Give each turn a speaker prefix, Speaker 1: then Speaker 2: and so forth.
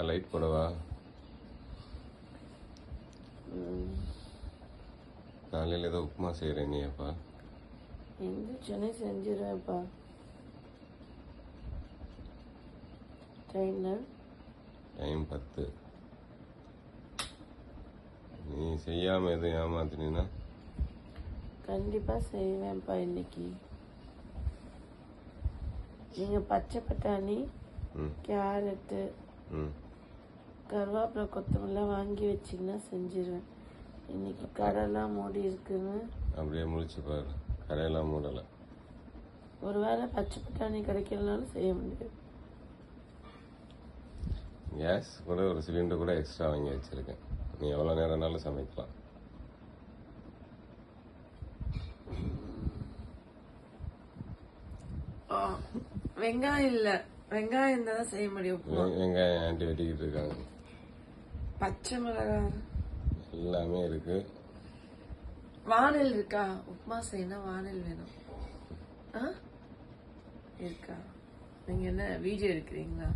Speaker 1: Light போடவா? காலையில் ஏதோ உப்புமா செய்கிறேன் நீப்பா.
Speaker 2: எந்த சென்னை செஞ்சிருவேன்ப்பா. டைம்
Speaker 1: 10. நீ செய்யாமல் எதுவும் ஏமாத்தினா
Speaker 2: கண்டிப்பாக செய்வேன்ப்பா. இன்னைக்கு நீங்கள் பச்சை பட்டாணி, கேரட்டு, கருவேப்பிலை, கொத்தமல்லி வாங்கி வச்சிங்கன்னா செஞ்சிருவேன். இன்னைக்கு கடையெல்லாம் மூடி இருக்குன்னு
Speaker 1: அப்படியே முடிச்சு பாரு. கடையெல்லாம் மூடலை.
Speaker 2: ஒருவேளை பச்சை பட்டாணி கிடைக்கலனாலும் செய்ய முடியாது.
Speaker 1: கேஸ் கூட ஒரு சிலிண்டர் கூட எக்ஸ்ட்ரா வாங்கி வச்சிருக்கேன். நீ எவ்வளோ நேரம்னாலும் சமைக்கலாம்.
Speaker 2: வெங்காயம் இல்லை, வெங்காயம் இருந்தால் தான் செய்ய முடியும்.
Speaker 1: வெங்காயம் ஆண்டி வெட்டிக்கிட்டு இருக்காங்க.
Speaker 2: பச்சை மிளகாய்
Speaker 1: எல்லாமே இருக்கு.
Speaker 2: வானல் இருக்கா? உப்புமா செய்யணும், வானல் வேணும். இருக்கா? நீங்க என்ன வீடியோ எடுக்கிறீங்களா?